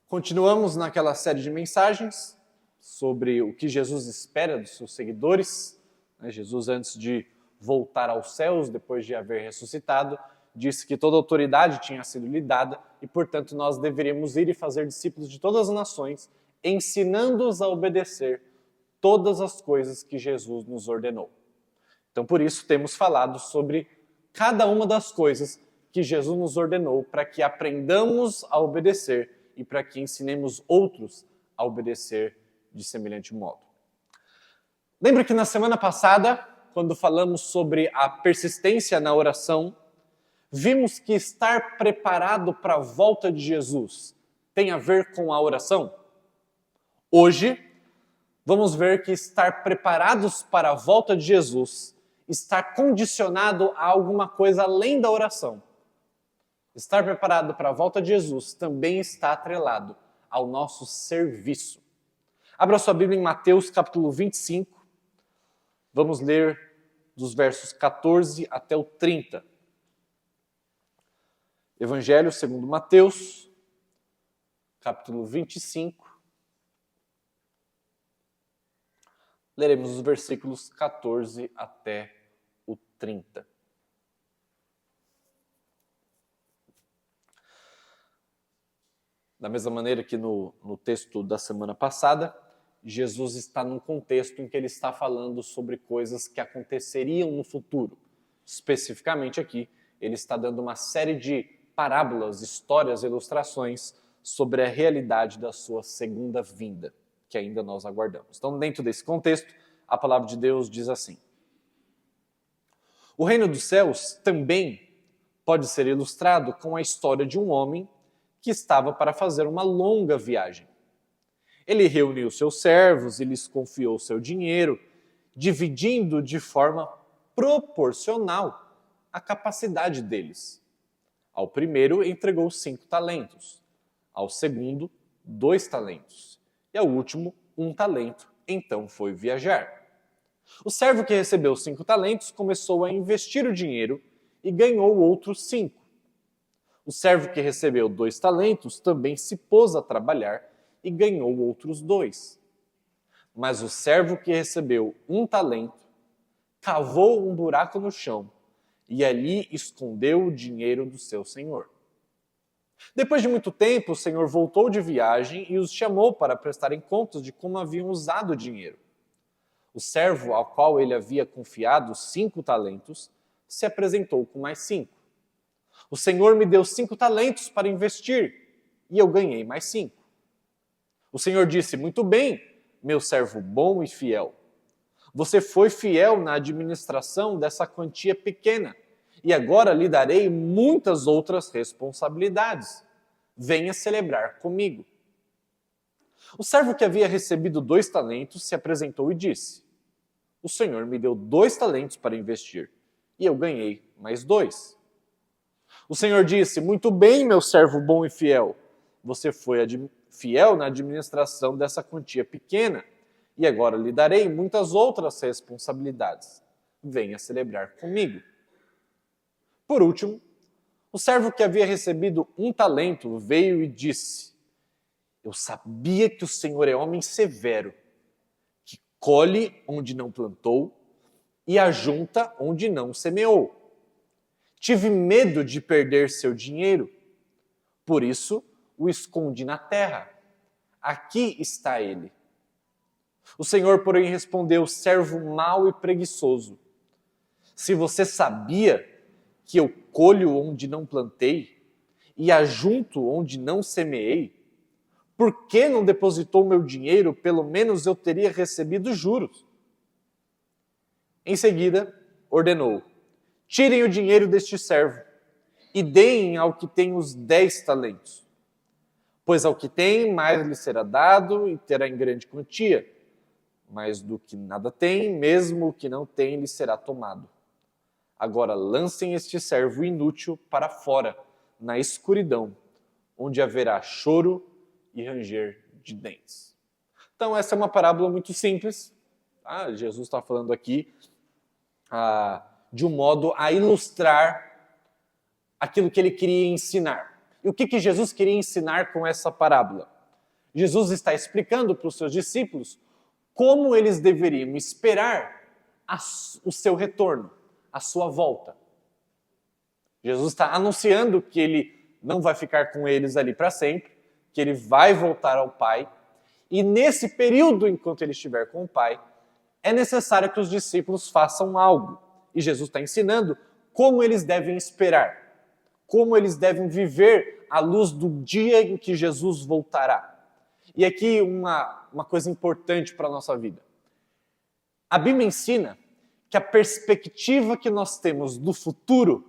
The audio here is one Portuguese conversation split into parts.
Continuamos naquela série de mensagens sobre o que Jesus espera dos seus seguidores. Jesus, antes de voltar aos céus, depois de haver ressuscitado, disse que toda autoridade tinha sido lhe dada e, portanto, nós deveríamos ir e fazer discípulos de todas as nações, ensinando-os a obedecer todas as coisas que Jesus nos ordenou. Então, por isso, temos falado sobre cada uma das coisas que Jesus nos ordenou para que aprendamos a obedecer e para que ensinemos outros a obedecer de semelhante modo. Lembra que na semana passada, quando falamos sobre a persistência na oração, vimos que estar preparado para a volta de Jesus tem a ver com a oração? Hoje, vamos ver que estar preparados para a volta de Jesus está condicionado a alguma coisa além da oração. Estar preparado para a volta de Jesus também está atrelado ao nosso serviço. Abra sua Bíblia em Mateus capítulo 25. Vamos ler dos versos 14 até o 30. Evangelho segundo Mateus, capítulo 25. Leremos os versículos 14 até o 30. Da mesma maneira que no texto da semana passada, Jesus está num contexto em que ele está falando sobre coisas que aconteceriam no futuro. Especificamente aqui, ele está dando uma série de parábolas, histórias, ilustrações sobre a realidade da sua segunda vinda, que ainda nós aguardamos. Então, dentro desse contexto, a palavra de Deus diz assim: o reino dos céus também pode ser ilustrado com a história de um homem que estava para fazer uma longa viagem. Ele reuniu seus servos e lhes confiou seu dinheiro, dividindo de forma proporcional à capacidade deles. Ao primeiro entregou 5 talentos, ao segundo 2 talentos e ao último 1 talento. Então foi viajar. O servo que recebeu 5 talentos começou a investir o dinheiro e ganhou outros 5. O servo que recebeu 2 talentos também se pôs a trabalhar e ganhou outros 2. Mas o servo que recebeu 1 talento cavou um buraco no chão e ali escondeu o dinheiro do seu senhor. Depois de muito tempo, o senhor voltou de viagem e os chamou para prestarem contas de como haviam usado o dinheiro. O servo ao qual ele havia confiado 5 talentos se apresentou com mais 5. O Senhor me deu 5 talentos para investir e eu ganhei mais 5. O Senhor disse: muito bem, meu servo bom e fiel. Você foi fiel na administração dessa quantia pequena e agora lhe darei muitas outras responsabilidades. Venha celebrar comigo. O servo que havia recebido 2 talentos se apresentou e disse: o Senhor me deu 2 talentos para investir e eu ganhei mais 2. O Senhor disse: muito bem, meu servo bom e fiel. Você foi fiel na administração dessa quantia pequena e agora lhe darei muitas outras responsabilidades. Venha celebrar comigo. Por último, o servo que havia recebido 1 talento veio e disse: eu sabia que o Senhor é homem severo, que colhe onde não plantou e ajunta onde não semeou. Tive medo de perder seu dinheiro, por isso o escondi na terra. Aqui está ele. O Senhor, porém, respondeu: servo mau e preguiçoso. Se você sabia que eu colho onde não plantei e ajunto onde não semeei, por que não depositou meu dinheiro? Pelo menos eu teria recebido juros. Em seguida, ordenou: tirem o dinheiro deste servo e deem ao que tem os 10 talentos. Pois ao que tem, mais lhe será dado e terá em grande quantia. Mas do que nada tem, mesmo o que não tem, lhe será tomado. Agora lancem este servo inútil para fora, na escuridão, onde haverá choro e ranger de dentes. Então essa é uma parábola muito simples. Jesus está falando aqui de um modo a ilustrar aquilo que ele queria ensinar. E o que Jesus queria ensinar com essa parábola? Jesus está explicando para os seus discípulos como eles deveriam esperar o seu retorno, a sua volta. Jesus está anunciando que ele não vai ficar com eles ali para sempre, que ele vai voltar ao Pai, e nesse período, enquanto ele estiver com o Pai, é necessário que os discípulos façam algo. E Jesus está ensinando como eles devem esperar, como eles devem viver à luz do dia em que Jesus voltará. E aqui uma coisa importante para a nossa vida. A Bíblia ensina que a perspectiva que nós temos do futuro,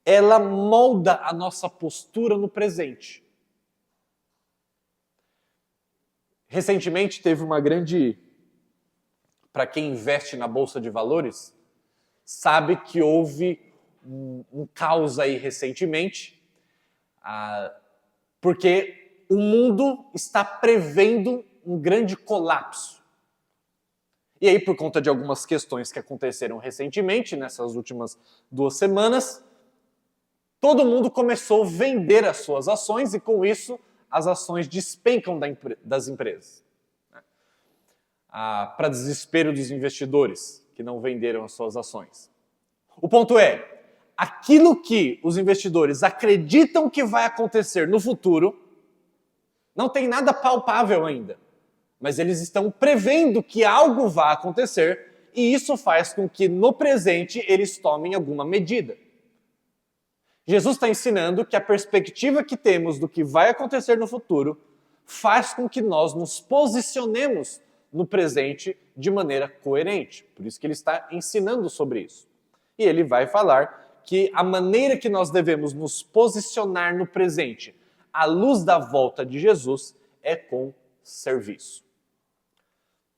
ela molda a nossa postura no presente. Recentemente teve uma grande... Para quem investe na Bolsa de Valores, sabe que houve um caos aí recentemente, porque o mundo está prevendo um grande colapso. E aí, por conta de algumas questões que aconteceram recentemente, nessas últimas 2 semanas, todo mundo começou a vender as suas ações e, com isso, as ações despencam das empresas. Para desespero dos investidores que não venderam as suas ações. O ponto é, aquilo que os investidores acreditam que vai acontecer no futuro, não tem nada palpável ainda, mas eles estão prevendo que algo vai acontecer e isso faz com que no presente eles tomem alguma medida. Jesus está ensinando que a perspectiva que temos do que vai acontecer no futuro faz com que nós nos posicionemos no presente de maneira coerente. Por isso que ele está ensinando sobre isso. E ele vai falar que a maneira que nós devemos nos posicionar no presente, à luz da volta de Jesus, é com serviço.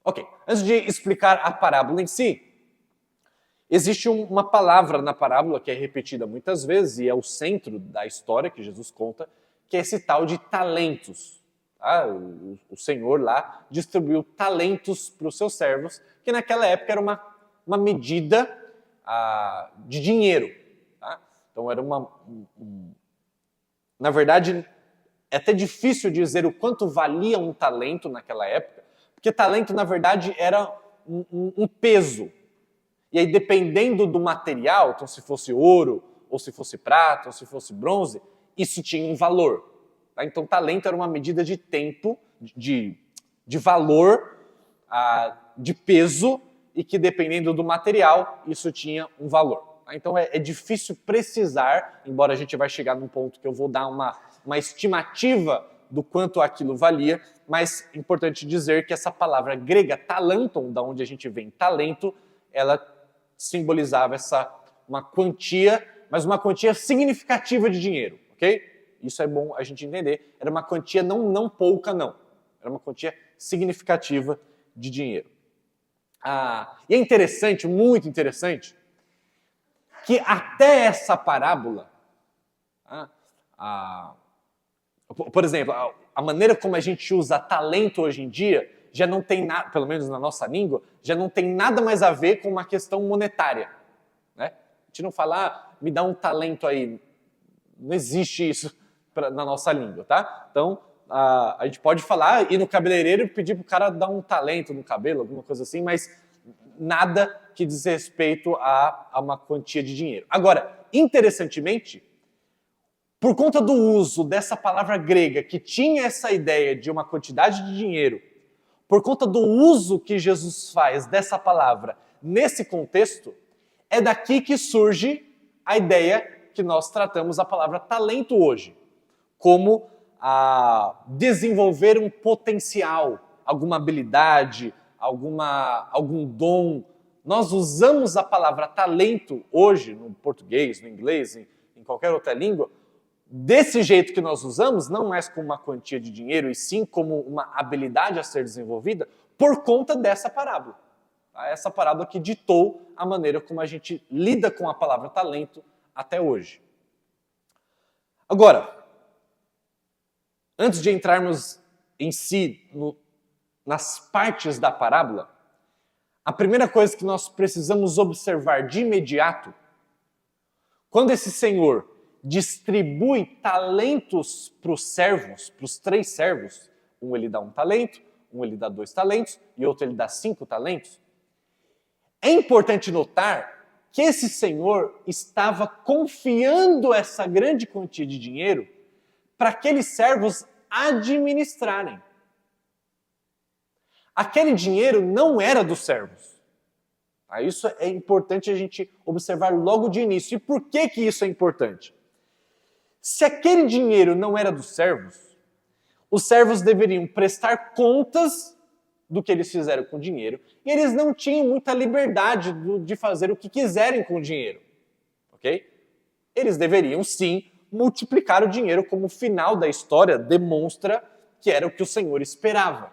Ok, antes de explicar a parábola em si, existe uma palavra na parábola que é repetida muitas vezes e é o centro da história que Jesus conta, que é esse tal de talentos. O Senhor lá distribuiu talentos para os seus servos, que naquela época era uma medida de dinheiro. Tá? Então era na verdade, é até difícil dizer o quanto valia um talento naquela época, porque talento, na verdade, era um peso. E aí, dependendo do material, então se fosse ouro, ou se fosse prata, ou se fosse bronze, isso tinha um valor. Tá? Então, talento era uma medida de tempo, de valor, de peso, e que dependendo do material, isso tinha um valor. Tá? Então, é difícil precisar, embora a gente vai chegar num ponto que eu vou dar uma estimativa do quanto aquilo valia, mas é importante dizer que essa palavra grega, talenton, da onde a gente vem talento, ela simbolizava uma quantia, mas uma quantia significativa de dinheiro, ok? Isso é bom a gente entender. Era uma quantia não pouca, não. Era uma quantia significativa de dinheiro. E é interessante, muito interessante, que até essa parábola, por exemplo, a maneira como a gente usa talento hoje em dia, já não tem nada, pelo menos na nossa língua, já não tem nada mais a ver com uma questão monetária. Né? A gente não fala, me dá um talento aí. Não existe isso na nossa língua, tá? Então, a gente pode falar, ir no cabeleireiro e pedir pro cara dar um talento no cabelo, alguma coisa assim, mas nada que diz respeito a uma quantia de dinheiro. Agora, interessantemente, por conta do uso dessa palavra grega, que tinha essa ideia de uma quantidade de dinheiro, por conta do uso que Jesus faz dessa palavra nesse contexto, é daqui que surge a ideia que nós tratamos a palavra talento hoje, como desenvolver um potencial, alguma habilidade, algum dom. Nós usamos a palavra talento hoje, no português, no inglês, em qualquer outra língua, desse jeito que nós usamos, não mais como uma quantia de dinheiro, e sim como uma habilidade a ser desenvolvida, por conta dessa parábola. Essa parábola que ditou a maneira como a gente lida com a palavra talento até hoje. Agora, antes de entrarmos em si nas partes da parábola, a primeira coisa que nós precisamos observar de imediato, quando esse Senhor distribui talentos para os servos, para os 3 servos, Um ele dá 1 talento, um ele dá 2 talentos e outro ele dá 5 talentos. É importante notar que esse senhor estava confiando essa grande quantia de dinheiro para aqueles servos administrarem. Aquele dinheiro não era dos servos. Isso é importante a gente observar logo de início. E por que isso é importante? Se aquele dinheiro não era dos servos, os servos deveriam prestar contas do que eles fizeram com o dinheiro, e eles não tinham muita liberdade de fazer o que quiserem com o dinheiro. Ok? Eles deveriam, sim, multiplicar o dinheiro, como o final da história demonstra que era o que o Senhor esperava.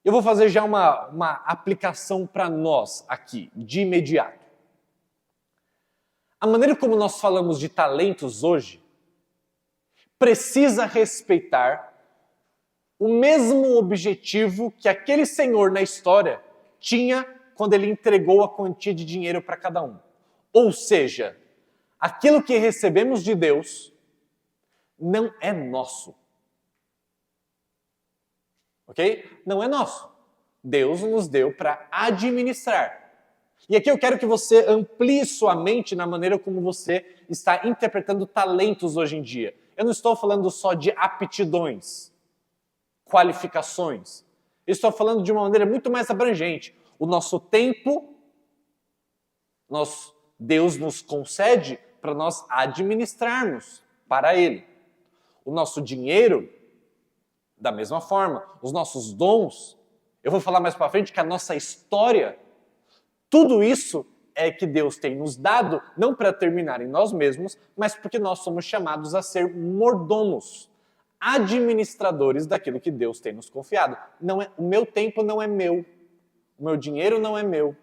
Eu vou fazer já uma aplicação para nós aqui, de imediato. A maneira como nós falamos de talentos hoje precisa respeitar o mesmo objetivo que aquele senhor na história tinha quando ele entregou a quantia de dinheiro para cada um. Ou seja, aquilo que recebemos de Deus não é nosso. Ok? Não é nosso. Deus nos deu para administrar. E aqui eu quero que você amplie sua mente na maneira como você está interpretando talentos hoje em dia. Eu não estou falando só de aptidões, qualificações. Eu estou falando de uma maneira muito mais abrangente. O nosso tempo, Deus nos concede para nós administrarmos para Ele. O nosso dinheiro, da mesma forma. Os nossos dons, eu vou falar mais para frente que a nossa história, tudo isso é que Deus tem nos dado, não para terminar em nós mesmos, mas porque nós somos chamados a ser mordomos, administradores daquilo que Deus tem nos confiado. O meu tempo não é meu, o meu dinheiro não é meu,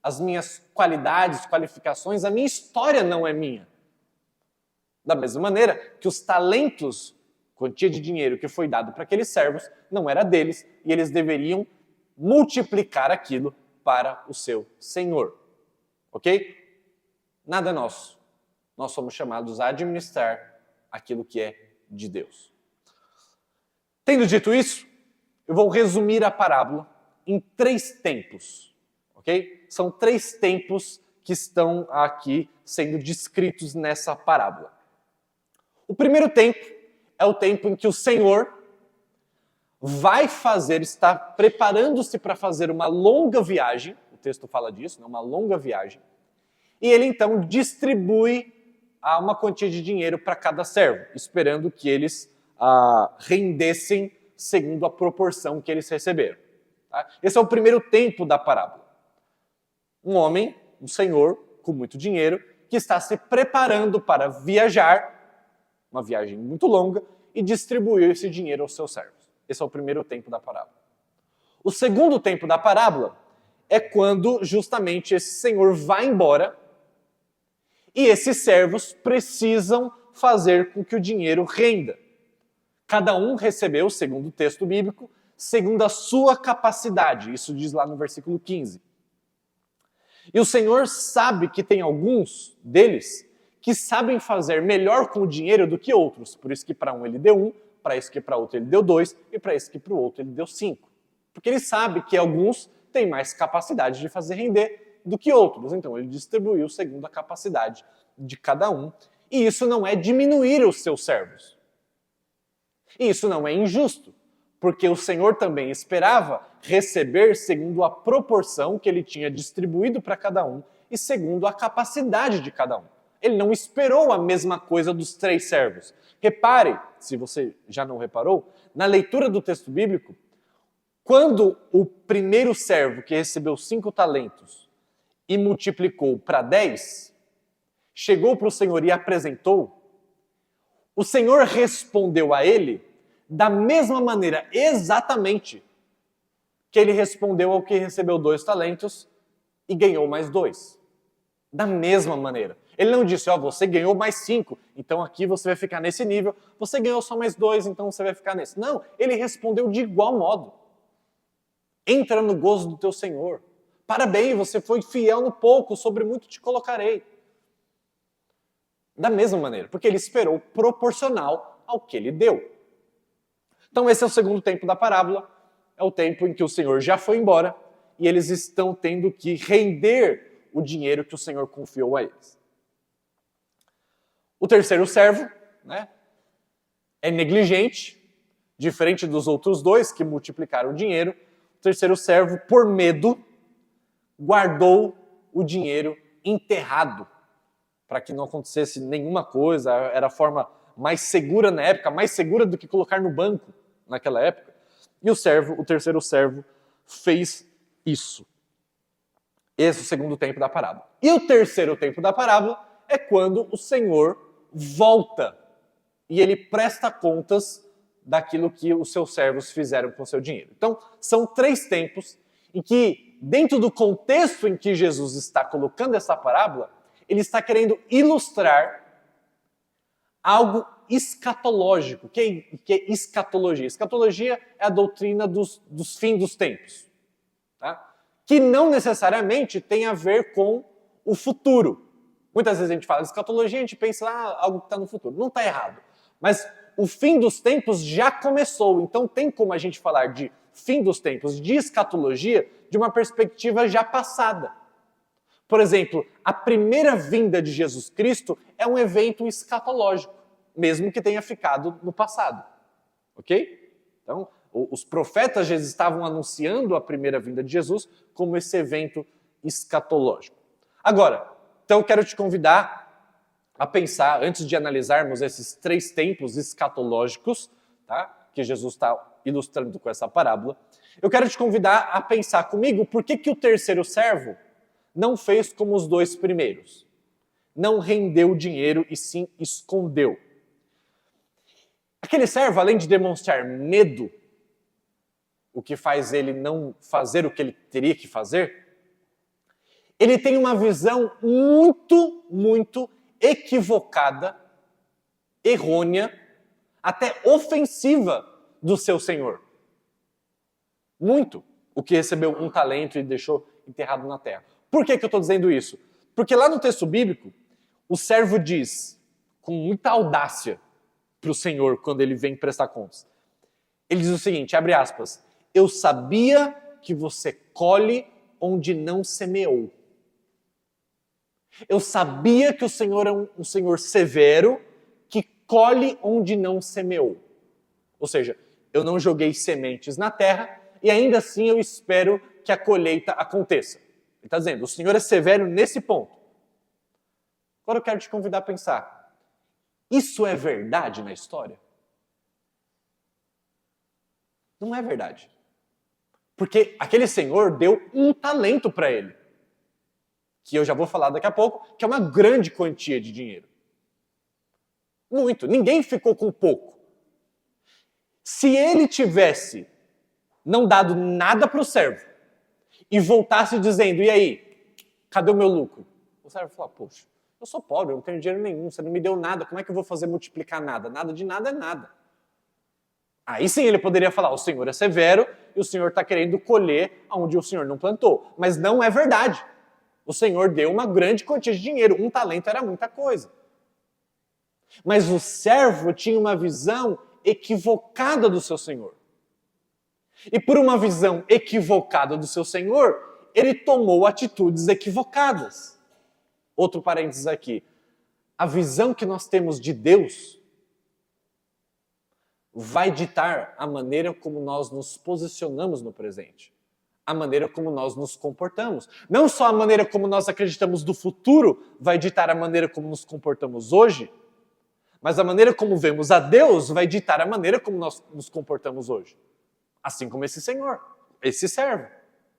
as minhas qualidades, qualificações, a minha história não é minha. Da mesma maneira que os talentos, quantia de dinheiro que foi dado para aqueles servos, não era deles e eles deveriam multiplicar aquilo para o seu Senhor. Ok? Nada é nosso. Nós somos chamados a administrar aquilo que é de Deus. Tendo dito isso, eu vou resumir a parábola em 3 tempos. Ok? São 3 tempos que estão aqui sendo descritos nessa parábola. O primeiro tempo é o tempo em que o Senhor está preparando-se para fazer uma longa viagem, o texto fala disso, uma longa viagem, e ele então distribui uma quantia de dinheiro para cada servo, esperando que eles rendessem segundo a proporção que eles receberam. Tá? Esse é o primeiro tempo da parábola. Um homem, um senhor com muito dinheiro, que está se preparando para viajar, uma viagem muito longa, e distribuir esse dinheiro aos seus servos. Esse é o primeiro tempo da parábola. O segundo tempo da parábola é quando justamente esse senhor vai embora e esses servos precisam fazer com que o dinheiro renda. Cada um recebeu, segundo o texto bíblico, segundo a sua capacidade. Isso diz lá no versículo 15. E o Senhor sabe que tem alguns deles que sabem fazer melhor com o dinheiro do que outros. Por isso que para um ele deu 1, para esse que para outro ele deu 2 e para esse que para o outro ele deu 5. Porque ele sabe que alguns têm mais capacidade de fazer render do que outros. Então ele distribuiu segundo a capacidade de cada um. E isso não é diminuir os seus servos. E isso não é injusto, porque o Senhor também esperava receber segundo a proporção que ele tinha distribuído para cada um e segundo a capacidade de cada um. Ele não esperou a mesma coisa dos 3 servos. Repare, se você já não reparou, na leitura do texto bíblico, quando o primeiro servo que recebeu 5 talentos e multiplicou para 10, chegou para o Senhor e apresentou, o Senhor respondeu a ele da mesma maneira, exatamente, que ele respondeu ao que recebeu 2 talentos e ganhou mais 2. Da mesma maneira. Ele não disse, você ganhou mais 5, então aqui você vai ficar nesse nível. Você ganhou só mais 2, então você vai ficar nesse. Não, ele respondeu de igual modo. Entra no gozo do teu Senhor. Parabéns, você foi fiel no pouco, sobre muito te colocarei. Da mesma maneira, porque ele esperou proporcional ao que ele deu. Então esse é o segundo tempo da parábola, é o tempo em que o Senhor já foi embora e eles estão tendo que render o dinheiro que o Senhor confiou a eles. O terceiro servo, né, é negligente, diferente dos outros dois que multiplicaram o dinheiro. O terceiro servo, por medo, guardou o dinheiro enterrado, para que não acontecesse nenhuma coisa. Era a forma mais segura na época, mais segura do que colocar no banco naquela época. E o terceiro servo, fez isso. Esse é o segundo tempo da parábola. E o terceiro tempo da parábola é quando o Senhor volta e ele presta contas daquilo que os seus servos fizeram com o seu dinheiro. Então, são três tempos em que, dentro do contexto em que Jesus está colocando essa parábola, ele está querendo ilustrar algo escatológico. O que é escatologia? Escatologia é a doutrina dos fins dos tempos, tá? Que não necessariamente tem a ver com o futuro. Muitas vezes a gente fala de escatologia, a gente pensa algo que está no futuro. Não está errado. Mas o fim dos tempos já começou, então tem como a gente falar de fim dos tempos, de escatologia, de uma perspectiva já passada. Por exemplo, a primeira vinda de Jesus Cristo é um evento escatológico, mesmo que tenha ficado no passado. Ok? Então, os profetas já estavam anunciando a primeira vinda de Jesus como esse evento escatológico. Agora, então eu quero te convidar a pensar, antes de analisarmos esses três tempos escatológicos, tá, que Jesus está ilustrando com essa parábola, eu quero te convidar a pensar comigo por que o terceiro servo não fez como os dois primeiros. Não rendeu o dinheiro e sim escondeu. Aquele servo, além de demonstrar medo, o que faz ele não fazer o que ele teria que fazer, ele tem uma visão muito equivocada, errônea, até ofensiva do seu senhor. Muito. O que recebeu um talento e deixou enterrado na terra. Por que eu estou dizendo isso? Porque lá no texto bíblico, o servo diz, com muita audácia, para o Senhor, quando ele vem prestar contas. Ele diz o seguinte, abre aspas, eu sabia que você colhe onde não semeou. Eu sabia que o Senhor é um Senhor severo, que colhe onde não semeou. Ou seja, eu não joguei sementes na terra e ainda assim eu espero que a colheita aconteça. Ele está dizendo, o Senhor é severo nesse ponto. Agora eu quero te convidar a pensar, isso é verdade na história? Não é verdade. Porque aquele Senhor deu um talento para ele, que eu já vou falar daqui a pouco, que é uma grande quantia de dinheiro. Muito. Ninguém ficou com pouco. Se ele tivesse não dado nada para o servo e voltasse dizendo, e aí, cadê o meu lucro? O servo falou, poxa, eu sou pobre, eu não tenho dinheiro nenhum, você não me deu nada, como é que eu vou fazer multiplicar nada? Nada de nada é nada. Aí sim ele poderia falar, o Senhor é severo e o Senhor está querendo colher onde o Senhor não plantou. Mas não é verdade. O Senhor deu uma grande quantia de dinheiro, um talento era muita coisa. Mas o servo tinha uma visão equivocada do seu Senhor. E por uma visão equivocada do seu Senhor, ele tomou atitudes equivocadas. Outro parênteses aqui. A visão que nós temos de Deus vai ditar a maneira como nós nos posicionamos no presente. A maneira como nós nos comportamos. Não só a maneira como nós acreditamos do futuro vai ditar a maneira como nos comportamos hoje, mas a maneira como vemos a Deus vai ditar a maneira como nós nos comportamos hoje. Assim como esse Senhor, esse servo.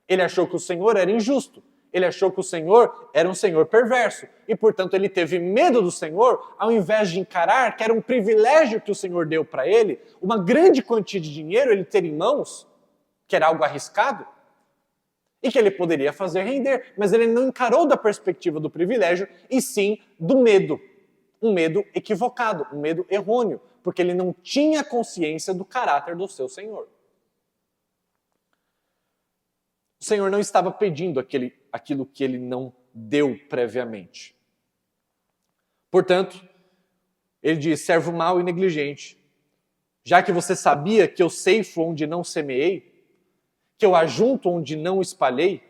Ele achou que o Senhor era injusto. Ele achou que o Senhor era um Senhor perverso. E, portanto, ele teve medo do Senhor, ao invés de encarar que era um privilégio que o Senhor deu para ele, uma grande quantia de dinheiro ele ter em mãos, que era algo arriscado, e que ele poderia fazer render. Mas ele não encarou da perspectiva do privilégio, e sim do medo. Um medo equivocado, um medo errôneo, porque ele não tinha consciência do caráter do seu Senhor. O Senhor não estava pedindo aquilo que ele não deu previamente. Portanto, ele diz, servo mau e negligente, Já que você sabia que eu ceifo onde não semeei, que eu ajunto onde não espalhei,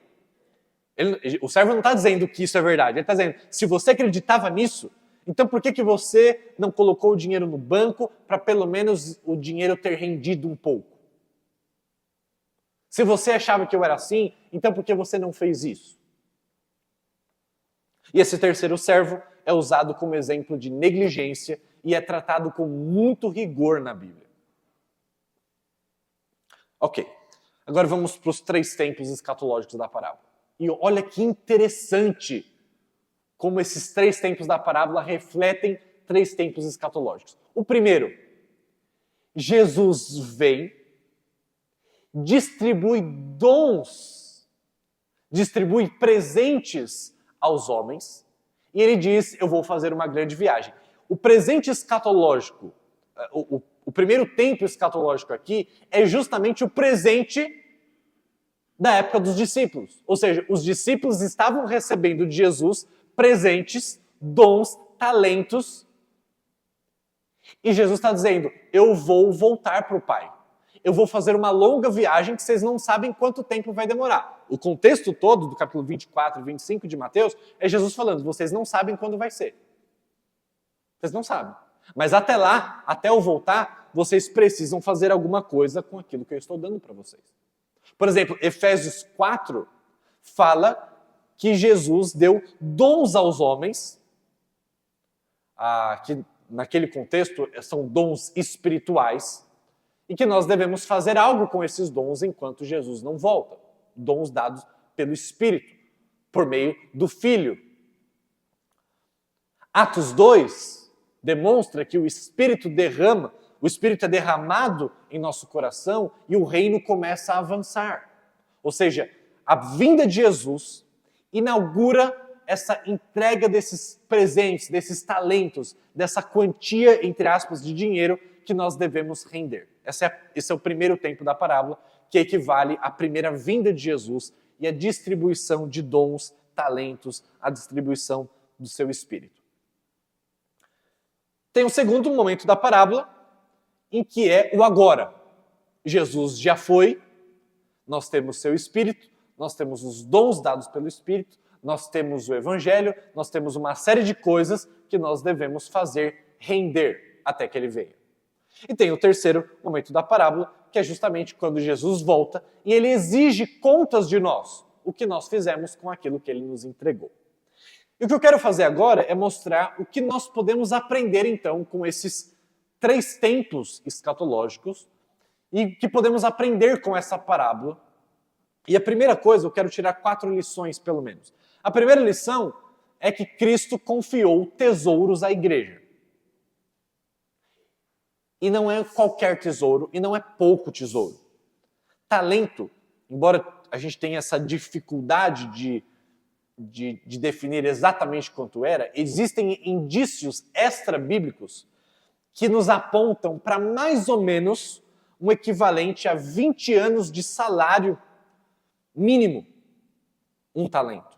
o servo não está dizendo que isso é verdade, ele está dizendo, se você acreditava nisso, então por que você não colocou o dinheiro no banco para pelo menos o dinheiro ter rendido um pouco? Se você achava que eu era assim, então por que você não fez isso? E esse terceiro servo é usado como exemplo de negligência e é tratado com muito rigor na Bíblia. Ok, agora vamos para os 3 tempos escatológicos da parábola. E olha que interessante como esses 3 tempos da parábola refletem 3 tempos escatológicos. O primeiro, Jesus vem, distribui dons, distribui presentes aos homens, e ele diz, eu vou fazer uma grande viagem. O presente escatológico, o primeiro tempo escatológico aqui, é justamente o presente da época dos discípulos. Ou seja, os discípulos estavam recebendo de Jesus presentes, dons, talentos, e Jesus está dizendo, eu vou voltar para o Pai. Eu vou fazer uma longa viagem que vocês não sabem quanto tempo vai demorar. O contexto todo do capítulo 24 e 25 de Mateus é Jesus falando, vocês não sabem quando vai ser. Vocês não sabem. Mas até lá, até eu voltar, vocês precisam fazer alguma coisa com aquilo que eu estou dando para vocês. Por exemplo, Efésios 4 fala que Jesus deu dons aos homens, que naquele contexto são dons espirituais, e que nós devemos fazer algo com esses dons enquanto Jesus não volta. Dons dados pelo Espírito, por meio do Filho. Atos 2 demonstra que o Espírito derrama, o Espírito é derramado em nosso coração e o reino começa a avançar. Ou seja, a vinda de Jesus inaugura essa entrega desses presentes, desses talentos, dessa quantia, entre aspas, de dinheiro que nós devemos render. Esse é o primeiro tempo da parábola, que equivale à primeira vinda de Jesus e à distribuição de dons, talentos, a distribuição do seu Espírito. Tem um segundo momento da parábola, em que é o agora. Jesus já foi, nós temos seu Espírito, nós temos os dons dados pelo Espírito, nós temos o Evangelho, nós temos uma série de coisas que nós devemos fazer render até que ele venha. E tem o terceiro momento da parábola, que é justamente quando Jesus volta e ele exige contas de nós, o que nós fizemos com aquilo que ele nos entregou. E o que eu quero fazer agora é mostrar o que nós podemos aprender então com esses 3 tempos escatológicos e que podemos aprender com essa parábola. E a primeira coisa, eu quero tirar 4 lições pelo menos. A primeira lição é que Cristo confiou tesouros à igreja. E não é qualquer tesouro, e não é pouco tesouro. Talento, embora a gente tenha essa dificuldade de definir exatamente quanto era, existem indícios extra-bíblicos que nos apontam para mais ou menos um equivalente a 20 anos de salário mínimo, um talento.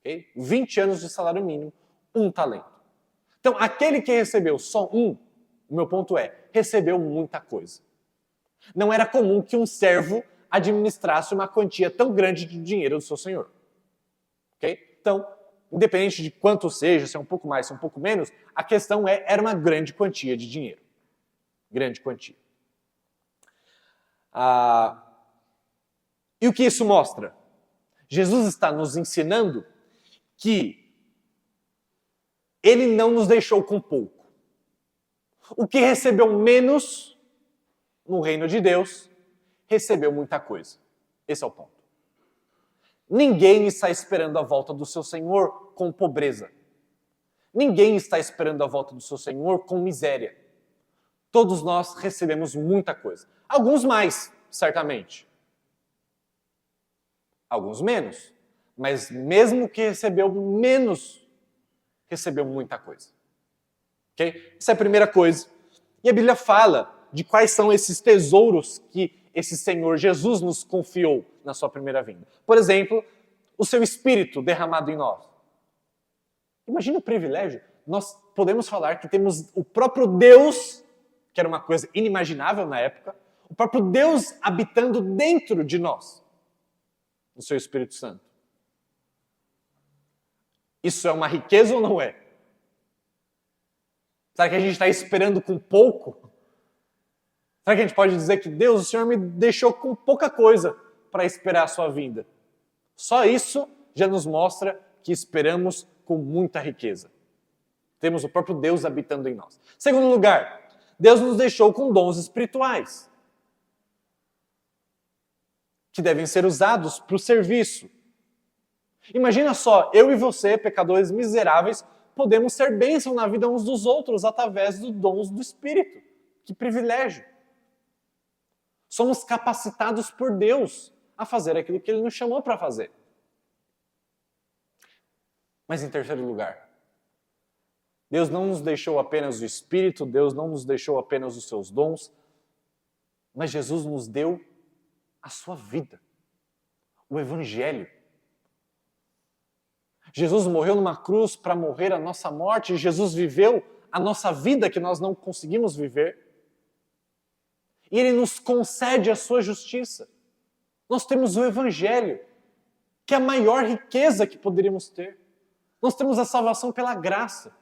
Okay? 20 anos de salário mínimo, um talento. Então, aquele que recebeu só um, o meu ponto é, recebeu muita coisa. Não era comum que um servo administrasse uma quantia tão grande de dinheiro do seu senhor. Okay? Então, independente de quanto seja, se é um pouco mais, se é um pouco menos, a questão era uma grande quantia de dinheiro. Grande quantia. E o que isso mostra? Jesus está nos ensinando que ele não nos deixou com pouco. O que recebeu menos no reino de Deus, recebeu muita coisa. Esse é o ponto. Ninguém está esperando a volta do seu Senhor com pobreza. Ninguém está esperando a volta do seu Senhor com miséria. Todos nós recebemos muita coisa. Alguns mais, certamente. Alguns menos. Mas mesmo que recebeu menos, recebeu muita coisa. Okay? Essa é a primeira coisa. E a Bíblia fala de quais são esses tesouros que esse Senhor Jesus nos confiou na sua primeira vinda. Por exemplo, o seu Espírito derramado em nós. Imagina o privilégio. Nós podemos falar que temos o próprio Deus que era uma coisa inimaginável na época, o próprio Deus habitando dentro de nós, no seu Espírito Santo. Isso é uma riqueza ou não é? Será que a gente está esperando com pouco? Será que a gente pode dizer que Deus, o Senhor me deixou com pouca coisa para esperar a sua vinda? Só isso já nos mostra que esperamos com muita riqueza. Temos o próprio Deus habitando em nós. Segundo lugar, Deus nos deixou com dons espirituais, que devem ser usados para o serviço. Imagina só, eu e você, pecadores miseráveis, podemos ser bênção na vida uns dos outros através dos dons do Espírito. Que privilégio! Somos capacitados por Deus a fazer aquilo que Ele nos chamou para fazer. Mas em terceiro lugar, Deus não nos deixou apenas o Espírito, Deus não nos deixou apenas os seus dons, mas Jesus nos deu a sua vida, o Evangelho. Jesus morreu numa cruz para morrer a nossa morte, e Jesus viveu a nossa vida que nós não conseguimos viver. E Ele nos concede a sua justiça. Nós temos o Evangelho, que é a maior riqueza que poderíamos ter. Nós temos a salvação pela graça.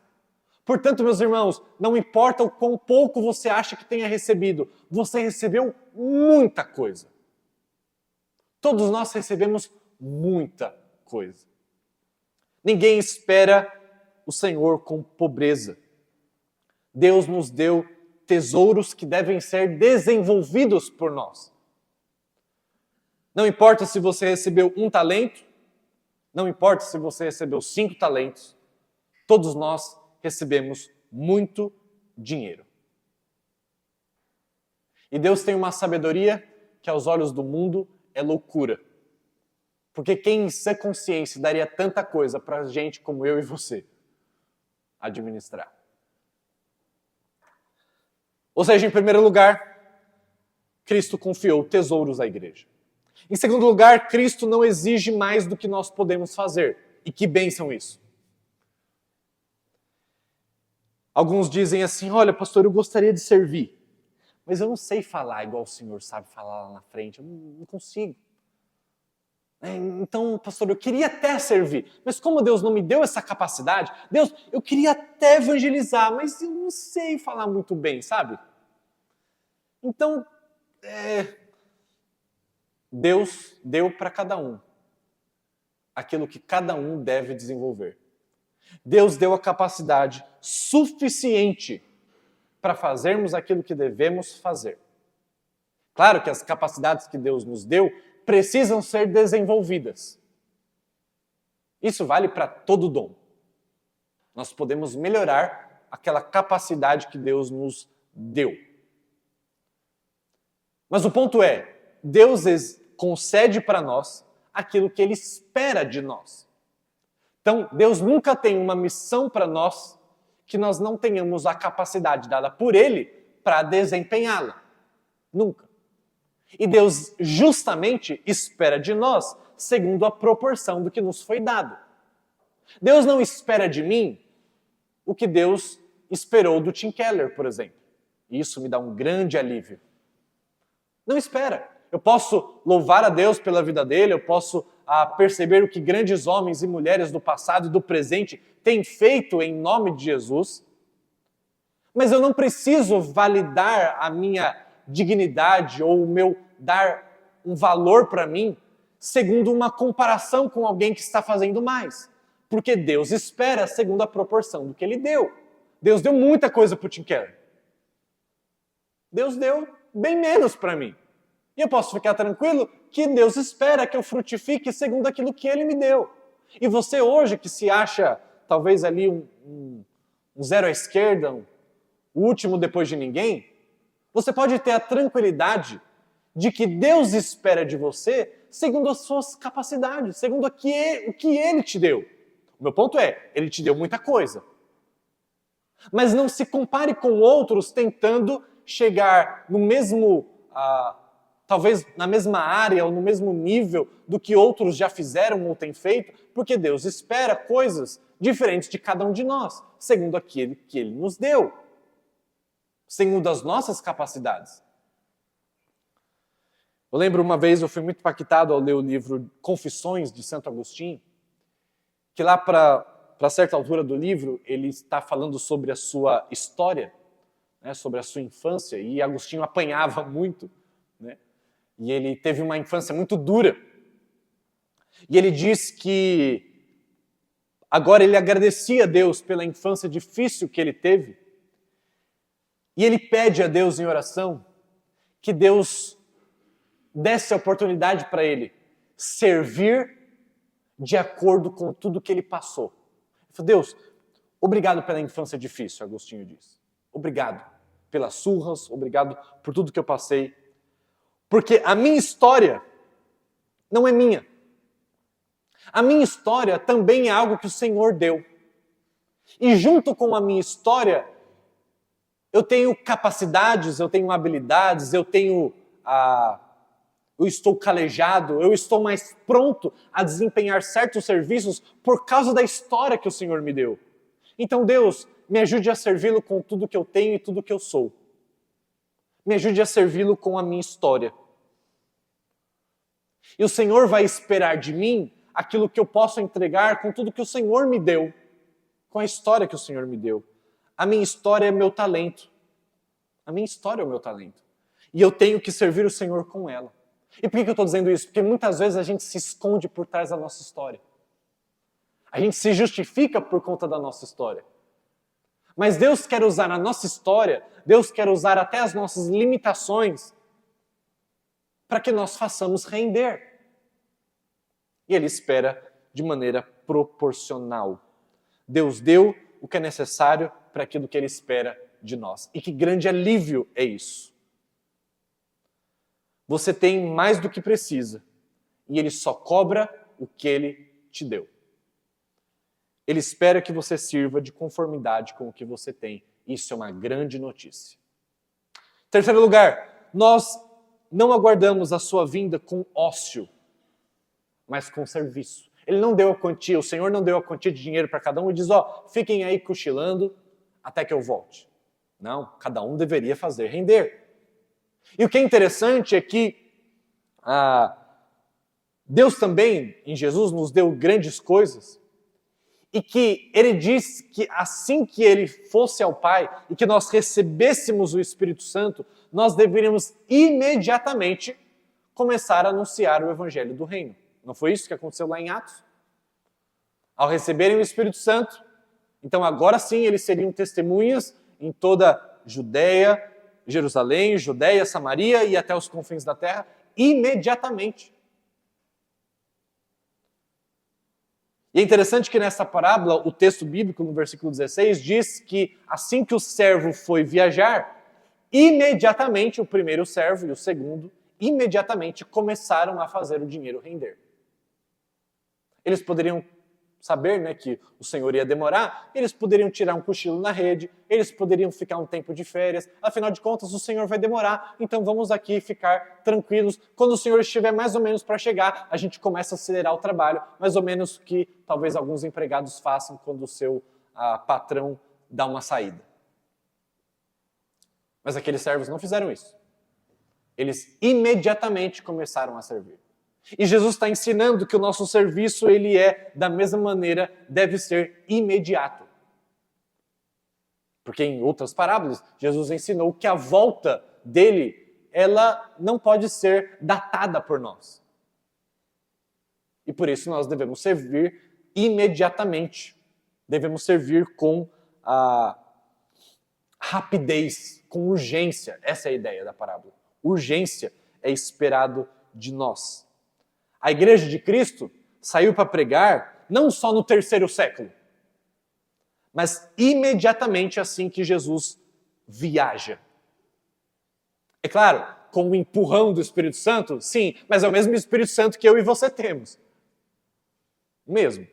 Portanto, meus irmãos, não importa o quão pouco você acha que tenha recebido, você recebeu muita coisa. Todos nós recebemos muita coisa. Ninguém espera o Senhor com pobreza. Deus nos deu tesouros que devem ser desenvolvidos por nós. Não importa se você recebeu 1 talento, não importa se você recebeu 5 talentos, todos nós recebemos muito dinheiro. E Deus tem uma sabedoria que aos olhos do mundo é loucura. Porque quem em sã consciência daria tanta coisa para gente como eu e você administrar? Ou seja, em primeiro lugar, Cristo confiou tesouros à igreja. Em segundo lugar, Cristo não exige mais do que nós podemos fazer. E que bênção isso! Alguns dizem assim, olha, pastor, eu gostaria de servir, mas eu não sei falar igual o senhor sabe falar lá na frente, eu não consigo. Então, pastor, eu queria até servir, mas como Deus não me deu essa capacidade, Deus, eu queria até evangelizar, mas eu não sei falar muito bem, sabe? Então, Deus deu para cada um aquilo que cada um deve desenvolver. Deus deu a capacidade suficiente para fazermos aquilo que devemos fazer. Claro que as capacidades que Deus nos deu precisam ser desenvolvidas. Isso vale para todo dom. Nós podemos melhorar aquela capacidade que Deus nos deu. Mas o ponto é, Deus concede para nós aquilo que Ele espera de nós. Então, Deus nunca tem uma missão para nós que nós não tenhamos a capacidade dada por Ele para desempenhá-la. Nunca. E Deus justamente espera de nós segundo a proporção do que nos foi dado. Deus não espera de mim o que Deus esperou do Tim Keller, por exemplo. E isso me dá um grande alívio. Não espera. Eu posso louvar a Deus pela vida dele, eu posso perceber o que grandes homens e mulheres do passado e do presente têm feito em nome de Jesus, mas eu não preciso validar a minha dignidade ou o meu dar um valor para mim segundo uma comparação com alguém que está fazendo mais, porque Deus espera segundo a proporção do que Ele deu. Deus deu muita coisa para o Tim Keller. Deus deu bem menos para mim. E eu posso ficar tranquilo que Deus espera que eu frutifique segundo aquilo que Ele me deu. E você hoje que se acha talvez ali um zero à esquerda, o último depois de ninguém, você pode ter a tranquilidade de que Deus espera de você segundo as suas capacidades, segundo o que Ele te deu. O meu ponto é, Ele te deu muita coisa. Mas não se compare com outros tentando chegar no mesmo... talvez na mesma área ou no mesmo nível do que outros já fizeram ou têm feito, porque Deus espera coisas diferentes de cada um de nós, segundo aquilo que Ele nos deu. sem das nossas capacidades. Eu lembro uma vez, eu fui muito impactado ao ler o livro Confissões de Santo Agostinho, que lá para certa altura do livro, ele está falando sobre a sua história, né, sobre a sua infância, e Agostinho apanhava muito, né, e ele teve uma infância muito dura. E ele diz que agora ele agradecia a Deus pela infância difícil que ele teve, e ele pede a Deus em oração que Deus desse a oportunidade para ele servir de acordo com tudo que ele passou. Ele falou: Deus, obrigado pela infância difícil, Agostinho diz. Obrigado pelas surras, obrigado por tudo que eu passei. Porque a minha história não é minha. A minha história também é algo que o Senhor deu. E junto com a minha história, eu tenho capacidades, eu tenho habilidades, eu estou calejado, eu estou mais pronto a desempenhar certos serviços por causa da história que o Senhor me deu. Então, Deus, me ajude a servi-lo com tudo que eu tenho e tudo que eu sou. Me ajude a servi-lo com a minha história. E o Senhor vai esperar de mim aquilo que eu posso entregar com tudo que o Senhor me deu, com a história que o Senhor me deu. A minha história é meu talento. A minha história é o meu talento. E eu tenho que servir o Senhor com ela. E por que eu estou dizendo isso? Porque muitas vezes a gente se esconde por trás da nossa história. A gente se justifica por conta da nossa história. Mas Deus quer usar a nossa história, Deus quer usar até as nossas limitações para que nós façamos render. E Ele espera de maneira proporcional. Deus deu o que é necessário para aquilo que Ele espera de nós. E que grande alívio é isso. Você tem mais do que precisa e Ele só cobra o que Ele te deu. Ele espera que você sirva de conformidade com o que você tem. Isso é uma grande notícia. Terceiro lugar, nós não aguardamos a sua vinda com ócio, mas com serviço. Ele não deu a quantia, o Senhor não deu a quantia de dinheiro para cada um e diz: fiquem aí cochilando até que eu volte. Não, cada um deveria fazer render. E o que é interessante é que Deus também, em Jesus, nos deu grandes coisas e que Ele diz que assim que Ele fosse ao Pai e que nós recebêssemos o Espírito Santo, nós deveríamos imediatamente começar a anunciar o Evangelho do Reino. Não foi isso que aconteceu lá em Atos? Ao receberem o Espírito Santo, então agora sim eles seriam testemunhas em toda Judeia, Jerusalém, Judeia, Samaria e até os confins da terra, imediatamente. E é interessante que nessa parábola, o texto bíblico, no versículo 16, diz que assim que o servo foi viajar, imediatamente o primeiro servo e o segundo, imediatamente começaram a fazer o dinheiro render. Eles poderiam saber, né, que o Senhor ia demorar, eles poderiam tirar um cochilo na rede, eles poderiam ficar um tempo de férias, afinal de contas o Senhor vai demorar, então vamos aqui ficar tranquilos. Quando o Senhor estiver mais ou menos para chegar, a gente começa a acelerar o trabalho, mais ou menos o que talvez alguns empregados façam quando o seu patrão dá uma saída. Mas aqueles servos não fizeram isso. Eles imediatamente começaram a servir. E Jesus está ensinando que o nosso serviço, ele da mesma maneira, deve ser imediato. Porque em outras parábolas, Jesus ensinou que a volta dele, ela não pode ser datada por nós. E por isso nós devemos servir imediatamente. Devemos servir com rapidez, com urgência. Essa é a ideia da parábola. Urgência é esperado de nós. A igreja de Cristo saiu para pregar não só no 3º século, mas imediatamente assim que Jesus viaja. É claro, com o empurrão do Espírito Santo, sim, mas é o mesmo Espírito Santo que eu e você temos. Mesmo.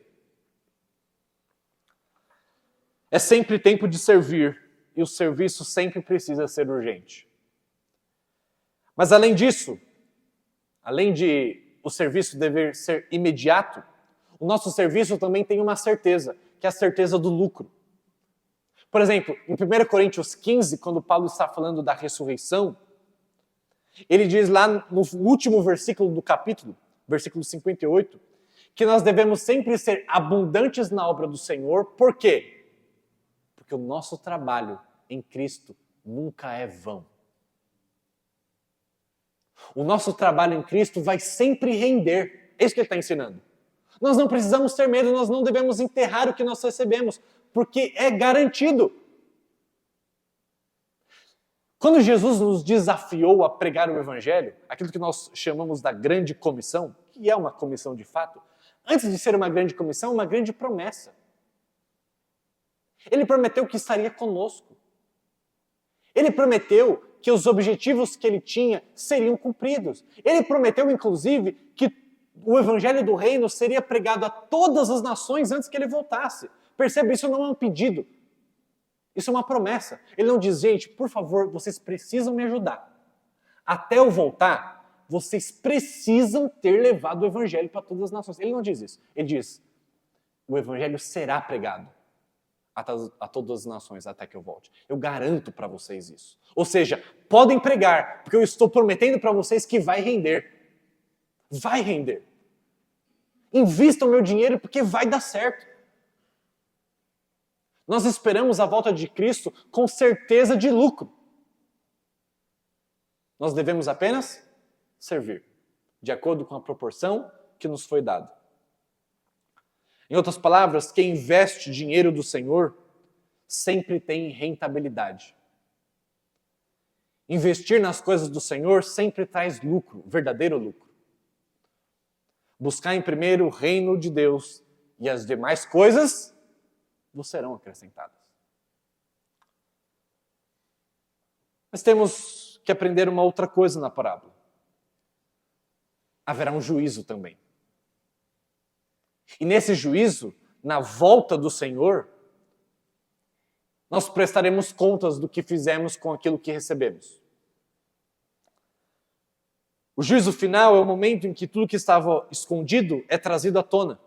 É sempre tempo de servir e o serviço sempre precisa ser urgente. Mas além disso, além de o serviço dever ser imediato, o nosso serviço também tem uma certeza, que é a certeza do lucro. Por exemplo, em 1 Coríntios 15, quando Paulo está falando da ressurreição, ele diz lá no último versículo do capítulo, versículo 58, que nós devemos sempre ser abundantes na obra do Senhor. Por quê? Porque o nosso trabalho em Cristo nunca é vão. O nosso trabalho em Cristo vai sempre render. É isso que ele está ensinando. Nós não precisamos ter medo, nós não devemos enterrar o que nós recebemos, porque é garantido. Quando Jesus nos desafiou a pregar o Evangelho, aquilo que nós chamamos da grande comissão, que é uma comissão de fato, antes de ser uma grande comissão, uma grande promessa. Ele prometeu que estaria conosco. Ele prometeu que os objetivos que ele tinha seriam cumpridos. Ele prometeu, inclusive, que o Evangelho do Reino seria pregado a todas as nações antes que ele voltasse. Perceba, isso não é um pedido. Isso é uma promessa. Ele não diz, gente, por favor, vocês precisam me ajudar. Até eu voltar, vocês precisam ter levado o Evangelho para todas as nações. Ele não diz isso. Ele diz, o Evangelho será pregado a todas as nações até que eu volte. Eu garanto para vocês isso. Ou seja, podem pregar, porque eu estou prometendo para vocês que vai render. Vai render. Invistam meu dinheiro porque vai dar certo. Nós esperamos a volta de Cristo com certeza de lucro. Nós devemos apenas servir, de acordo com a proporção que nos foi dada. Em outras palavras, quem investe dinheiro do Senhor sempre tem rentabilidade. Investir nas coisas do Senhor sempre traz lucro, verdadeiro lucro. Buscar em primeiro o reino de Deus e as demais coisas vos serão acrescentadas. Mas temos que aprender uma outra coisa na parábola. Haverá um juízo também. E nesse juízo, na volta do Senhor, nós prestaremos contas do que fizemos com aquilo que recebemos. O juízo final é o momento em que tudo que estava escondido é trazido à tona.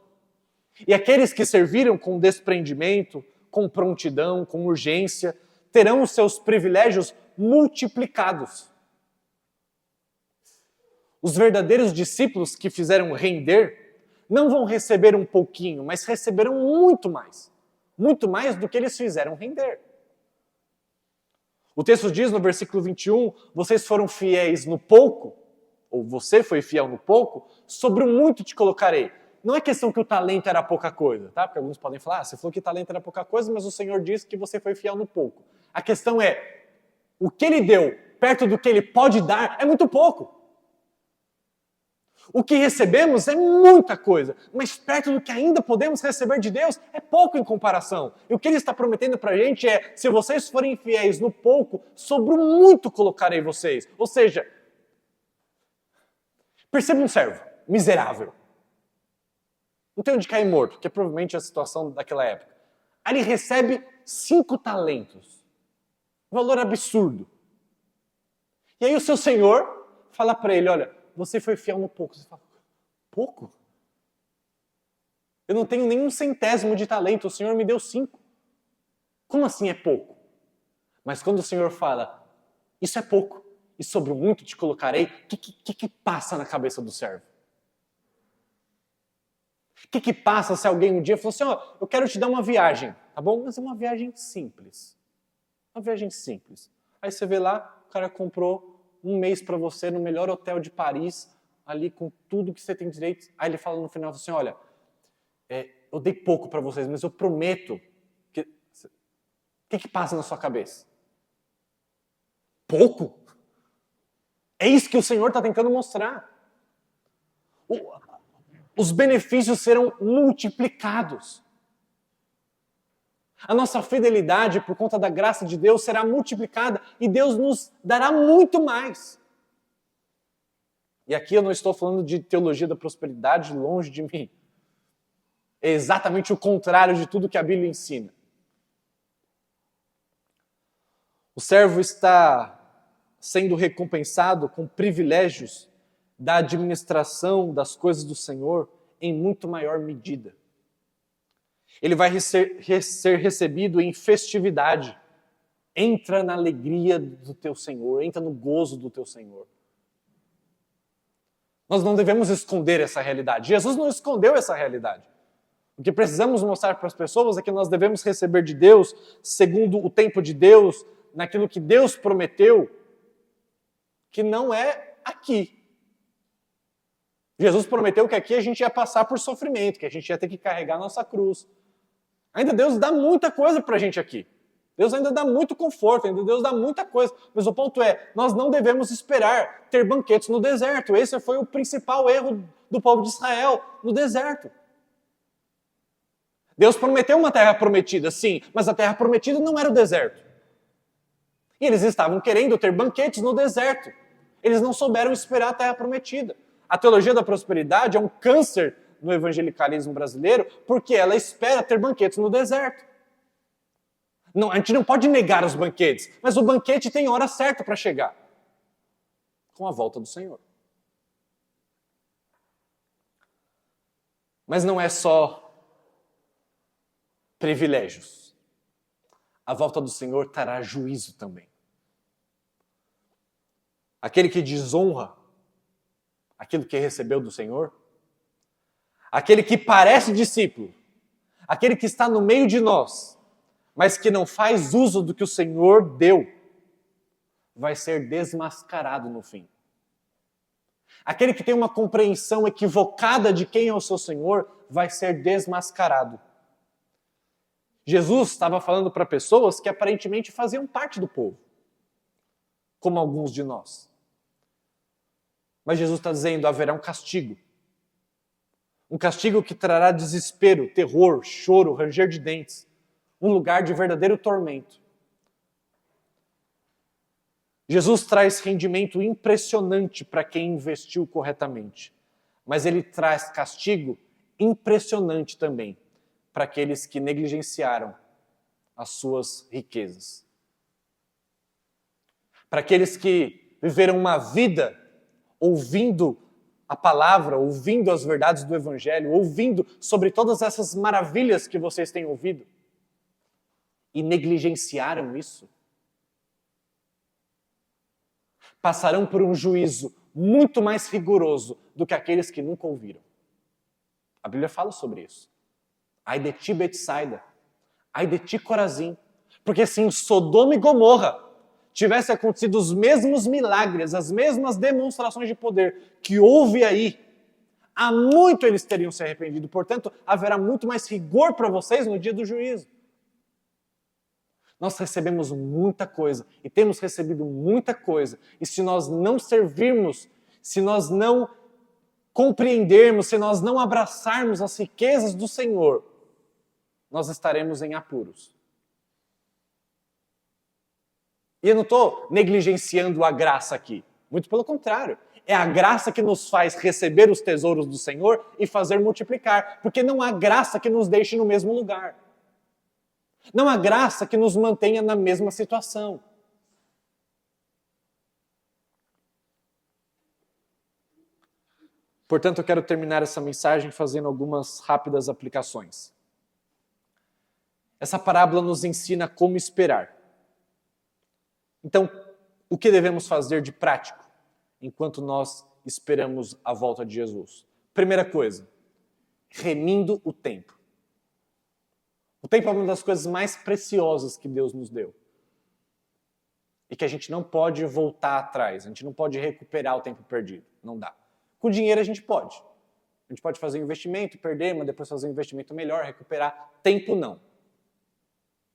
E aqueles que serviram com desprendimento, com prontidão, com urgência, terão os seus privilégios multiplicados. Os verdadeiros discípulos que fizeram render não vão receber um pouquinho, mas receberão muito mais do que eles fizeram render. O texto diz no versículo 21, vocês foram fiéis no pouco, ou você foi fiel no pouco, sobre o muito te colocarei. Não é questão que o talento era pouca coisa, tá? Porque alguns podem falar, você falou que talento era pouca coisa, mas o Senhor disse que você foi fiel no pouco. A questão é, o que ele deu, perto do que ele pode dar, é muito pouco. O que recebemos é muita coisa, mas perto do que ainda podemos receber de Deus, é pouco em comparação. E o que ele está prometendo para a gente é, se vocês forem fiéis no pouco, sobre o muito colocarei vocês. Ou seja, perceba um servo miserável. Não tem onde cair morto, que é provavelmente a situação daquela época. Aí ele recebe 5 talentos. Um valor absurdo. E aí o seu senhor fala para ele, olha, você foi fiel no pouco. Você fala, pouco? Eu não tenho nenhum centésimo de talento, o Senhor me deu 5. Como assim é pouco? Mas quando o Senhor fala, isso é pouco, e sobre o muito te colocarei, o que passa na cabeça do servo? O que passa se alguém um dia falou assim, ó, eu quero te dar uma viagem, tá bom? Mas é uma viagem simples. Uma viagem simples. Aí você vê lá, o cara comprou um mês para você no melhor hotel de Paris, ali com tudo que você tem direito. Aí ele fala no final assim, olha, eu dei pouco para vocês, mas eu prometo que... O que passa na sua cabeça? Pouco? É isso que o Senhor está tentando mostrar. Os benefícios serão multiplicados. A nossa fidelidade, por conta da graça de Deus, será multiplicada e Deus nos dará muito mais. E aqui eu não estou falando de teologia da prosperidade, longe de mim. É exatamente o contrário de tudo que a Bíblia ensina. O servo está sendo recompensado com privilégios da administração das coisas do Senhor em muito maior medida. Ele vai ser recebido em festividade. Entra na alegria do teu Senhor, entra no gozo do teu Senhor. Nós não devemos esconder essa realidade. Jesus não escondeu essa realidade. O que precisamos mostrar para as pessoas é que nós devemos receber de Deus, segundo o tempo de Deus, naquilo que Deus prometeu, que não é aqui. Jesus prometeu que aqui a gente ia passar por sofrimento, que a gente ia ter que carregar a nossa cruz. Ainda Deus dá muita coisa para a gente aqui. Deus ainda dá muito conforto, ainda Deus dá muita coisa. Mas o ponto é, nós não devemos esperar ter banquetes no deserto. Esse foi o principal erro do povo de Israel, no deserto. Deus prometeu uma terra prometida, sim, mas a terra prometida não era o deserto. E eles estavam querendo ter banquetes no deserto. Eles não souberam esperar a terra prometida. A teologia da prosperidade é um câncer no evangelicalismo brasileiro, porque ela espera ter banquetes no deserto. Não, a gente não pode negar os banquetes, mas o banquete tem hora certa para chegar. Com a volta do Senhor. Mas não é só privilégios. A volta do Senhor trará juízo também. Aquele que desonra aquilo que recebeu do Senhor, aquele que parece discípulo, aquele que está no meio de nós, mas que não faz uso do que o Senhor deu, vai ser desmascarado no fim. Aquele que tem uma compreensão equivocada de quem é o seu Senhor, vai ser desmascarado. Jesus estava falando para pessoas que aparentemente faziam parte do povo, como alguns de nós. Mas Jesus está dizendo, haverá um castigo. Um castigo que trará desespero, terror, choro, ranger de dentes. Um lugar de verdadeiro tormento. Jesus traz rendimento impressionante para quem investiu corretamente. Mas ele traz castigo impressionante também para aqueles que negligenciaram as suas riquezas. Para aqueles que viveram uma vida ouvindo a palavra, ouvindo as verdades do Evangelho, ouvindo sobre todas essas maravilhas que vocês têm ouvido e negligenciaram isso, passarão por um juízo muito mais rigoroso do que aqueles que nunca ouviram. A Bíblia fala sobre isso. Ai de ti, Betsaida. Ai de ti, Corazim. Porque se em Sodoma e Gomorra tivesse acontecido os mesmos milagres, as mesmas demonstrações de poder que houve aí, há muito eles teriam se arrependido. Portanto, haverá muito mais rigor para vocês no dia do juízo. Nós recebemos muita coisa e temos recebido muita coisa. E se nós não servirmos, se nós não compreendermos, se nós não abraçarmos as riquezas do Senhor, nós estaremos em apuros. E eu não estou negligenciando a graça aqui. Muito pelo contrário. É a graça que nos faz receber os tesouros do Senhor e fazer multiplicar. Porque não há graça que nos deixe no mesmo lugar. Não há graça que nos mantenha na mesma situação. Portanto, eu quero terminar essa mensagem fazendo algumas rápidas aplicações. Essa parábola nos ensina como esperar. Então, o que devemos fazer de prático enquanto nós esperamos a volta de Jesus? Primeira coisa, remindo o tempo. O tempo é uma das coisas mais preciosas que Deus nos deu. E que a gente não pode voltar atrás, a gente não pode recuperar o tempo perdido. Não dá. Com dinheiro a gente pode. A gente pode fazer um investimento, perder, mas depois fazer um investimento melhor, recuperar. Tempo não.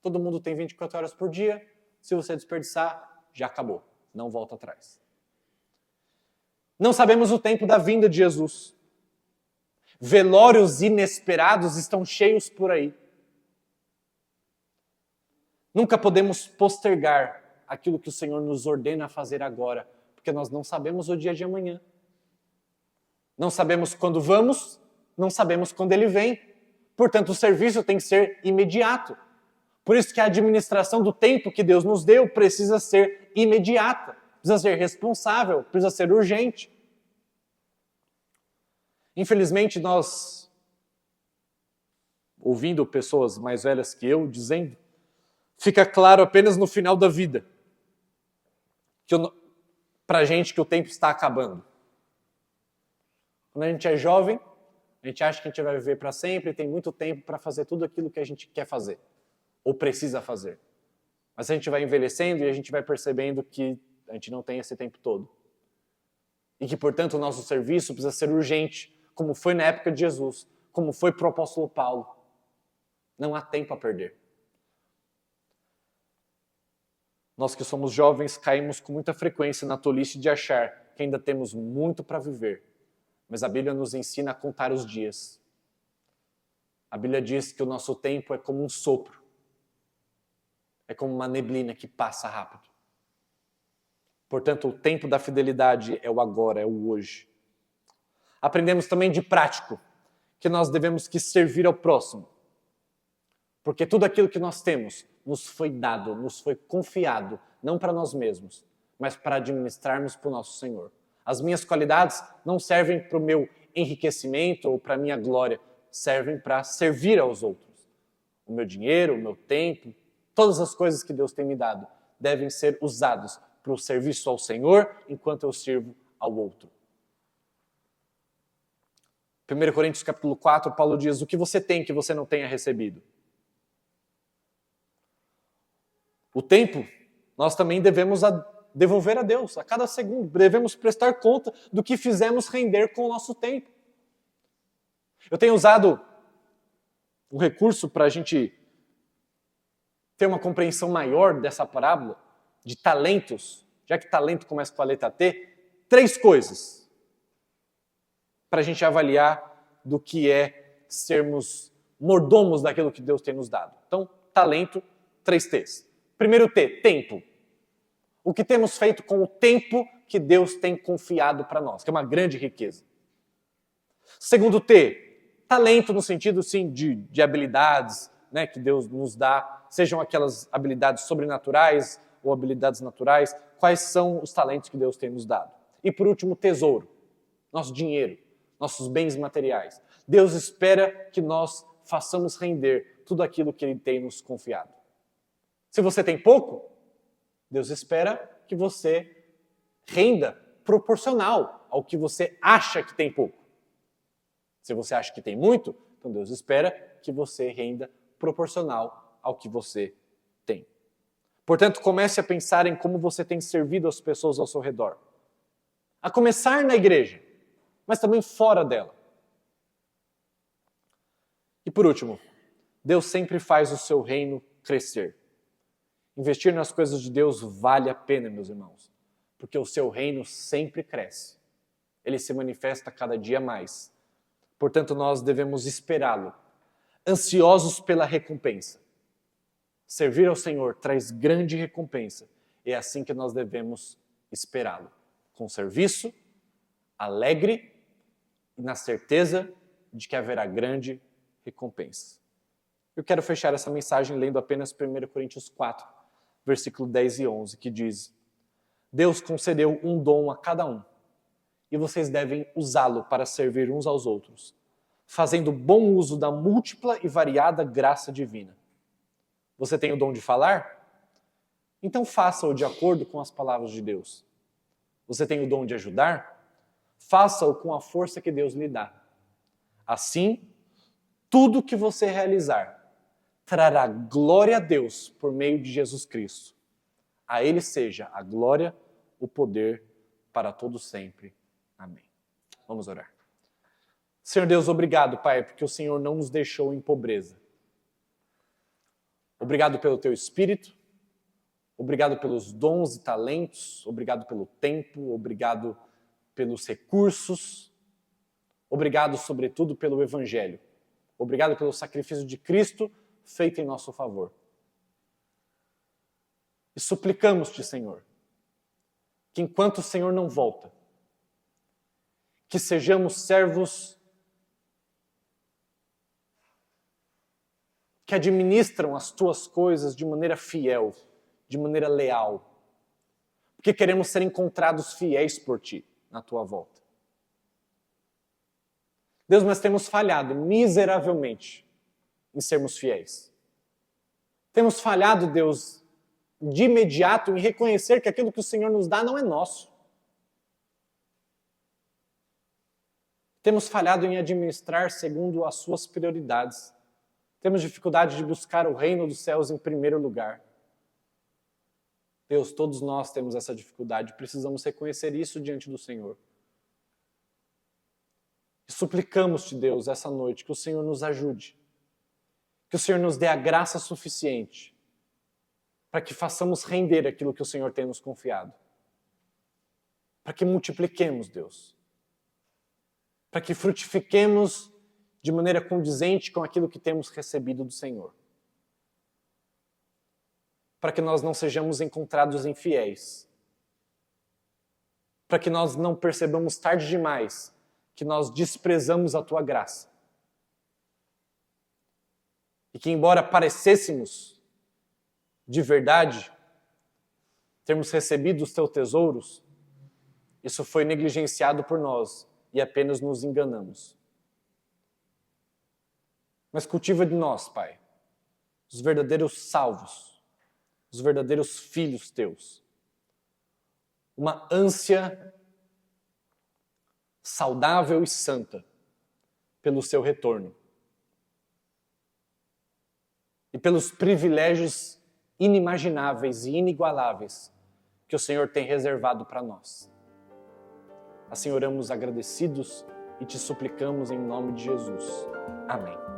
Todo mundo tem 24 horas por dia. Se você desperdiçar, já acabou. Não volta atrás. Não sabemos o tempo da vinda de Jesus. Velórios inesperados estão cheios por aí. Nunca podemos postergar aquilo que o Senhor nos ordena a fazer agora, porque nós não sabemos o dia de amanhã. Não sabemos quando vamos, não sabemos quando Ele vem. Portanto, o serviço tem que ser imediato. Por isso que a administração do tempo que Deus nos deu precisa ser imediata, precisa ser responsável, precisa ser urgente. Infelizmente, nós ouvindo pessoas mais velhas que eu dizendo, fica claro apenas no final da vida, pra gente que o tempo está acabando. Quando a gente é jovem, a gente acha que a gente vai viver para sempre e tem muito tempo para fazer tudo aquilo que a gente quer fazer, ou precisa fazer. Mas a gente vai envelhecendo e a gente vai percebendo que a gente não tem esse tempo todo. E que, portanto, o nosso serviço precisa ser urgente, como foi na época de Jesus, como foi para o apóstolo Paulo. Não há tempo a perder. Nós que somos jovens caímos com muita frequência na tolice de achar que ainda temos muito para viver. Mas a Bíblia nos ensina a contar os dias. A Bíblia diz que o nosso tempo é como um sopro. É como uma neblina que passa rápido. Portanto, o tempo da fidelidade é o agora, é o hoje. Aprendemos também de prático que nós devemos que servir ao próximo. Porque tudo aquilo que nós temos nos foi dado, nos foi confiado, não para nós mesmos, mas para administrarmos para o nosso Senhor. As minhas qualidades não servem para o meu enriquecimento ou para a minha glória, servem para servir aos outros. O meu dinheiro, o meu tempo, todas as coisas que Deus tem me dado devem ser usados para o serviço ao Senhor enquanto eu sirvo ao outro. 1 Coríntios capítulo 4, Paulo diz, o que você tem que você não tenha recebido? O tempo, nós também devemos devolver a Deus. A cada segundo, devemos prestar conta do que fizemos render com o nosso tempo. Eu tenho usado um recurso para a gente ter uma compreensão maior dessa parábola de talentos, já que talento começa com a letra T, 3 coisas para a gente avaliar do que é sermos mordomos daquilo que Deus tem nos dado. Então, talento, 3 T's. Primeiro T, tempo. O que temos feito com o tempo que Deus tem confiado para nós, que é uma grande riqueza. Segundo T, talento no sentido, sim, de habilidades, né, que Deus nos dá, sejam aquelas habilidades sobrenaturais ou habilidades naturais, quais são os talentos que Deus tem nos dado. E por último, tesouro, nosso dinheiro, nossos bens materiais. Deus espera que nós façamos render tudo aquilo que Ele tem nos confiado. Se você tem pouco, Deus espera que você renda proporcional ao que você acha que tem pouco. Se você acha que tem muito, então Deus espera que você renda proporcional ao que você tem. Portanto, comece a pensar em como você tem servido as pessoas ao seu redor. A começar na igreja, mas também fora dela. E por último, Deus sempre faz o seu reino crescer. Investir nas coisas de Deus vale a pena, meus irmãos, porque o seu reino sempre cresce. Ele se manifesta cada dia mais. Portanto, nós devemos esperá-lo, ansiosos pela recompensa. Servir ao Senhor traz grande recompensa. E é assim que nós devemos esperá-lo. Com serviço, alegre e na certeza de que haverá grande recompensa. Eu quero fechar essa mensagem lendo apenas 1 Coríntios 4, versículo 10 e 11, que diz: Deus concedeu um dom a cada um, e vocês devem usá-lo para servir uns aos outros, fazendo bom uso da múltipla e variada graça divina. Você tem o dom de falar? Então faça-o de acordo com as palavras de Deus. Você tem o dom de ajudar? Faça-o com a força que Deus lhe dá. Assim, tudo que você realizar trará glória a Deus por meio de Jesus Cristo. A Ele seja a glória, o poder para todo sempre. Amém. Vamos orar. Senhor Deus, obrigado, Pai, porque o Senhor não nos deixou em pobreza. Obrigado pelo Teu Espírito, obrigado pelos dons e talentos, obrigado pelo tempo, obrigado pelos recursos, obrigado, sobretudo, pelo Evangelho. Obrigado pelo sacrifício de Cristo feito em nosso favor. E suplicamos-te, Senhor, que enquanto o Senhor não volta, que sejamos servos que administram as tuas coisas de maneira fiel, de maneira leal, porque queremos ser encontrados fiéis por ti na tua volta. Deus, nós temos falhado miseravelmente em sermos fiéis. Temos falhado, Deus, de imediato em reconhecer que aquilo que o Senhor nos dá não é nosso. Temos falhado em administrar segundo as suas prioridades. Temos dificuldade de buscar o reino dos céus em primeiro lugar. Deus, todos nós temos essa dificuldade, precisamos reconhecer isso diante do Senhor. E suplicamos-te, Deus, essa noite, que o Senhor nos ajude, que o Senhor nos dê a graça suficiente para que façamos render aquilo que o Senhor tem nos confiado. Para que multipliquemos, Deus. Para que frutifiquemos de maneira condizente com aquilo que temos recebido do Senhor. Para que nós não sejamos encontrados infiéis. Para que nós não percebamos tarde demais que nós desprezamos a Tua graça. E que, embora parecêssemos de verdade termos recebido os Teus tesouros, isso foi negligenciado por nós e apenas nos enganamos. Mas cultiva de nós, Pai, os verdadeiros salvos, os verdadeiros filhos Teus. Uma ânsia saudável e santa pelo Seu retorno. E pelos privilégios inimagináveis e inigualáveis que o Senhor tem reservado para nós. Assim oramos agradecidos e te suplicamos em nome de Jesus. Amém.